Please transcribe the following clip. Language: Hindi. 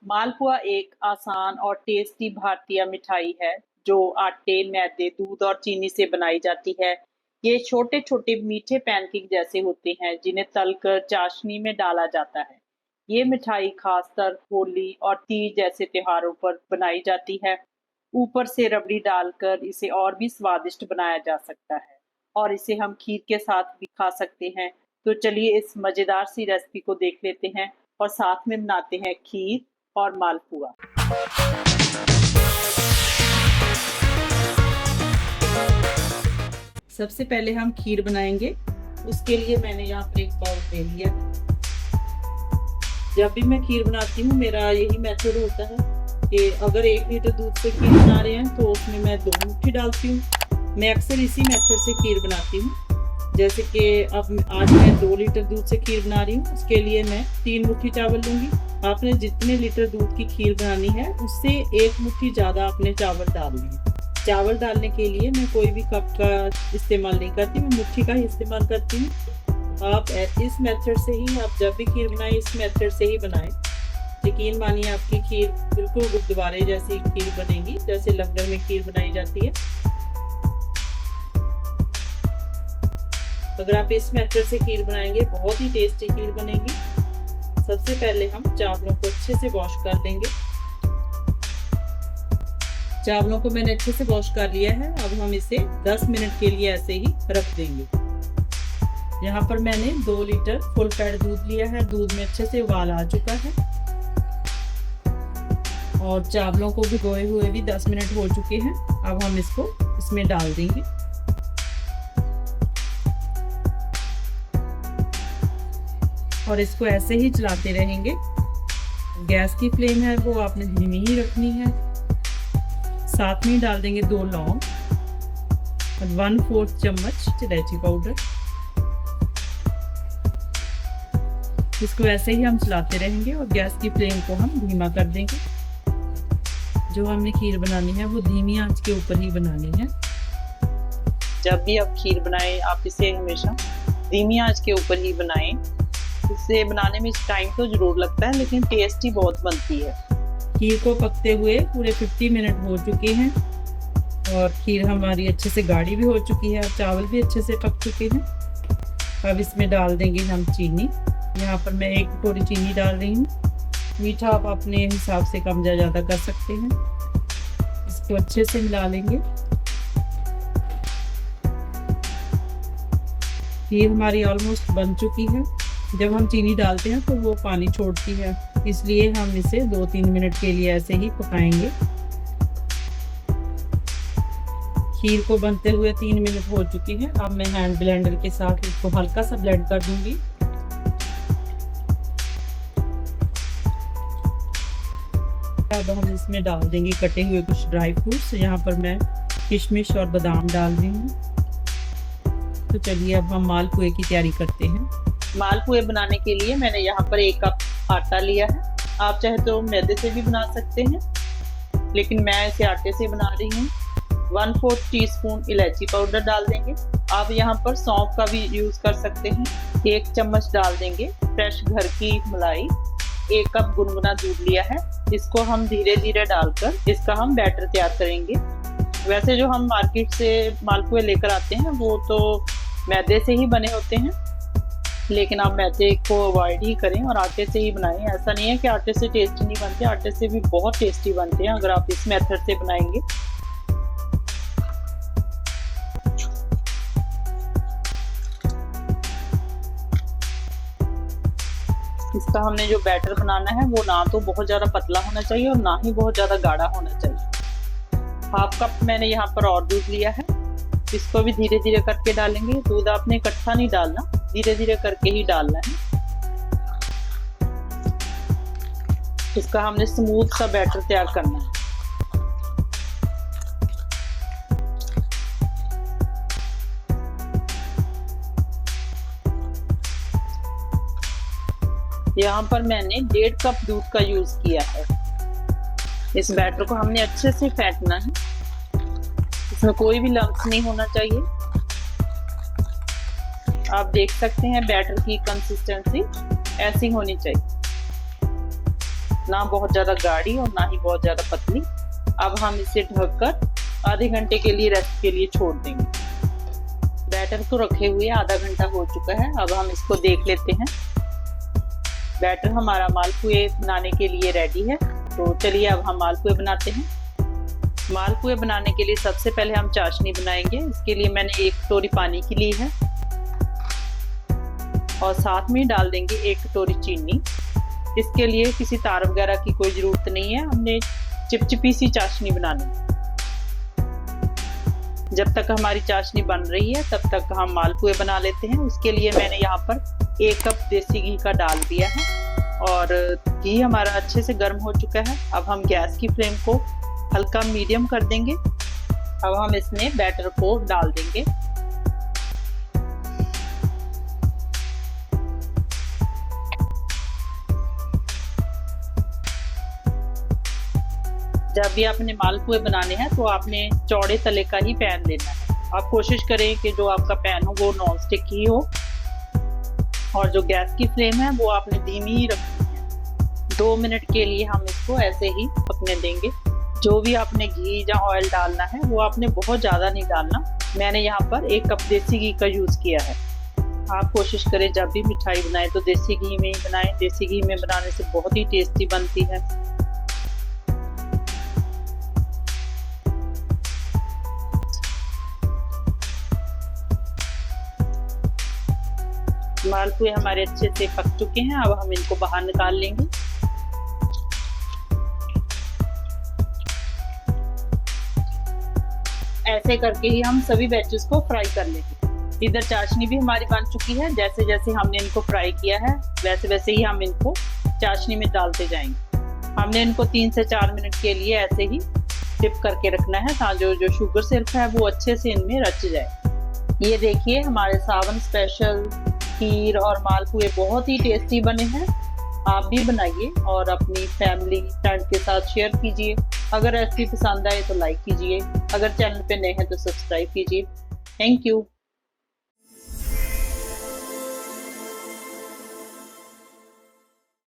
मालपुआ एक आसान और टेस्टी भारतीय मिठाई है जो आटे, मैदे, दूध और चीनी से बनाई जाती है। ये छोटे-छोटे मीठे पैनकेक जैसे होते हैं जिन्हें तलकर चाशनी में डाला जाता है। ये मिठाई खासकर होली और तीज जैसे त्योहारों पर बनाई जाती है। ऊपर से रबड़ी डालकर इसे और भी स्वादिष्ट बनाया जा सकता है और इसे हम खीर के साथ भी खा सकते हैं। तो चलिए इस मज़ेदार सी रेसिपी को देख लेते हैं और साथ में बनाते हैं खीर और मालपुआ। सबसे पहले हम खीर बनाएंगे। उसके लिए मैंने यहाँ पर एक बाउल ले लिया। जब भी मैं खीर बनाती हूँ मेरा यही मेथड होता है कि अगर 1 लीटर दूध से खीर बना रहे हैं तो उसमें मैं 2 मुट्ठी डालती हूँ। मैं अक्सर इसी मेथड से खीर बनाती हूँ। जैसे कि अब आज मैं 2 लीटर दूध से खीर बना रही हूँ, उसके लिए मैं 3 मुट्ठी चावल लूँगी। आपने जितने लीटर दूध की खीर बनानी है उससे 1 मुट्ठी ज़्यादा आपने चावल डालनी है। चावल डालने के लिए मैं कोई भी कप का इस्तेमाल नहीं करती, मैं मुट्ठी का ही इस्तेमाल करती हूँ। आप इस मेथड से ही, आप जब भी खीर बनाएं इस मेथड से ही बनाएं। यकीन मानिए आपकी खीर बिल्कुल गुरुद्वारे जैसी खीर बनेगी, जैसे लंगर में खीर बनाई जाती है। अगर आप इस मेथड से खीर बनाएंगे बहुत ही टेस्टी खीर बनेगी। सबसे पहले हम चावलों को अच्छे से वॉश कर लेंगे। चावलों को मैंने अच्छे से वॉश कर लिया है। अब हम इसे 10 मिनट के लिए ऐसे ही रख देंगे। यहाँ पर मैंने 2 लीटर फुल फैट दूध लिया है। दूध में अच्छे से उबाल आ चुका है और चावलों को भिगोए हुए भी 10 मिनट हो चुके हैं। अब हम इसको इसमें डाल देंगे। और इसको ऐसे ही चलाते रहेंगे। गैस की फ्लेम है वो आपने धीमी ही रखनी है। साथ में डाल देंगे 2 लौंग और 1/4 चम्मच इलायची पाउडर। इसको ऐसे ही हम चलाते रहेंगे और गैस की फ्लेम को हम धीमा कर देंगे। जो हमने खीर बनानी है वो धीमी आंच के ऊपर ही बनानी है। जब भी आप खीर बनाएं आप इसे हमेशा धीमी आंच के ऊपर ही बनाएं। इसे बनाने में टाइम तो जरूर लगता है लेकिन टेस्टी बहुत बनती है। खीर को पकते हुए पूरे 50 मिनट हो चुके हैं और खीर हमारी अच्छे से गाढ़ी भी हो चुकी है और चावल भी अच्छे से पक चुके हैं। अब इसमें डाल देंगे हम चीनी। यहाँ पर मैं 1 कटोरी चीनी डाल रही हूँ। मीठा आप अपने हिसाब से कम या ज़्यादा कर सकते हैं। इसको अच्छे से मिला लेंगे। खीर हमारी ऑलमोस्ट बन चुकी है। जब हम चीनी डालते हैं तो वो पानी छोड़ती है, इसलिए हम इसे 2-3 मिनट के लिए ऐसे ही पकाएंगे। खीर को बनते हुए 3 मिनट हो चुके हैं। अब मैं हैंड ब्लेंडर के साथ इसको हल्का सा ब्लेंड कर दूंगी। अब हम इसमें डाल देंगे कटे हुए कुछ ड्राई फ्रूट्स। यहाँ पर मैं किशमिश और बादाम डाल रही हूँ। तो चलिए अब हम मालपुए की तैयारी करते हैं। मालपुए बनाने के लिए मैंने यहाँ पर 1 कप आटा लिया है। आप चाहे तो मैदे से भी बना सकते हैं, लेकिन मैं इसे आटे से बना रही हूँ। 1/4 टीस्पून इलायची पाउडर डाल देंगे। आप यहाँ पर सौंफ का भी यूज़ कर सकते हैं। 1 चम्मच डाल देंगे फ्रेश घर की मलाई। 1 कप गुनगुना दूध लिया है। इसको हम धीरे धीरे डालकर इसका हम बैटर तैयार करेंगे। वैसे जो हम मार्केट से मालपुए लेकर आते हैं वो तो मैदे से ही बने होते हैं, लेकिन आप मैदे को अवॉइड ही करें और आटे से ही बनाएं। ऐसा नहीं है कि आटे से टेस्टी नहीं बनते, आटे से भी बहुत टेस्टी बनते हैं अगर आप इस मेथड से बनाएंगे। इसका हमने जो बैटर बनाना है वो ना तो बहुत ज़्यादा पतला होना चाहिए और ना ही बहुत ज़्यादा गाढ़ा होना चाहिए। 1/2 कप मैंने यहाँ पर और दूध लिया है। इसको भी धीरे धीरे करके डालेंगे। दूध आपने इकट्ठा नहीं डालना, धीरे धीरे करके ही डालना है। इसका हमने स्मूथ सा बैटर तैयार करना है। यहाँ पर मैंने 1.5 कप दूध का यूज किया है। इस बैटर को हमने अच्छे से फेंटना है। इसमें कोई भी लम्स नहीं होना चाहिए। आप देख सकते हैं बैटर की कंसिस्टेंसी ऐसी होनी चाहिए। ना बहुत ज़्यादा गाढ़ी और ना ही बहुत ज़्यादा पतली। अब हम इसे ढककर आधे घंटे के लिए रेस्ट के लिए छोड़ देंगे। बैटर तो रखे हुए आधा घंटा हो चुका है। अब हम इसको देख लेते हैं। बैटर हमारा मालपुए बनाने के लिए रेडी है। तो चलिए अब हम मालपुए बनाते हैं। मालपुए बनाने के लिए सबसे पहले हम चाशनी बनाएंगे। इसके लिए मैंने 1 कटोरी पानी की ली है और साथ में डाल देंगे 1 कटोरी चीनी। इसके लिए किसी तार वगैरह की कोई ज़रूरत नहीं है, हमने चिपचिपी सी चाशनी बनानी है। जब तक हमारी चाशनी बन रही है तब तक हम मालपुए बना लेते हैं। उसके लिए मैंने यहाँ पर 1 कप देसी घी का डाल दिया है और घी हमारा अच्छे से गर्म हो चुका है। अब हम गैस की फ्लेम को हल्का मीडियम कर देंगे। अब हम इसमें बैटर को डाल देंगे। जब भी आपने मालपुए बनाने हैं तो आपने चौड़े तले का ही पैन लेना है। आप कोशिश करें कि जो आपका पैन हो वो नॉन स्टिक ही हो और जो गैस की फ्लेम है वो आपने धीमी ही रखनी है। 2 मिनट के लिए हम इसको ऐसे ही पकने देंगे। जो भी आपने घी या ऑयल डालना है वो आपने बहुत ज़्यादा नहीं डालना। मैंने यहाँ पर 1 कप देसी घी का यूज़ किया है। आप कोशिश करें जब भी मिठाई बनाएं तो देसी घी में ही बनाएं। देसी घी में बनाने से बहुत ही टेस्टी बनती है। मालपुए हमारे अच्छे से पक चुके हैं। अब हम इनको बाहर निकाल लेंगे। ऐसे करके ही हम सभी बैचेस को फ्राई कर लेंगे। इधर चाशनी भी हमारी बन चुकी है। जैसे जैसे हमने इनको फ्राई किया है वैसे वैसे ही हम इनको चाशनी में डालते जाएंगे। हमने इनको 3 से 4 मिनट के लिए ऐसे ही डिप करके रखना है ताकि जो शुगर सिरप है वो अच्छे से इनमें रच जाए। ये देखिए हमारे सावन स्पेशल खीर और मालपुए बहुत ही टेस्टी बने हैं। आप भी बनाइए और अपनी फैमिली फ्रेंड के साथ शेयर कीजिए। अगर रेसिपी पसंद आए तो लाइक कीजिए। अगर चैनल पे नए हैं तो सब्सक्राइब कीजिए। Thank you.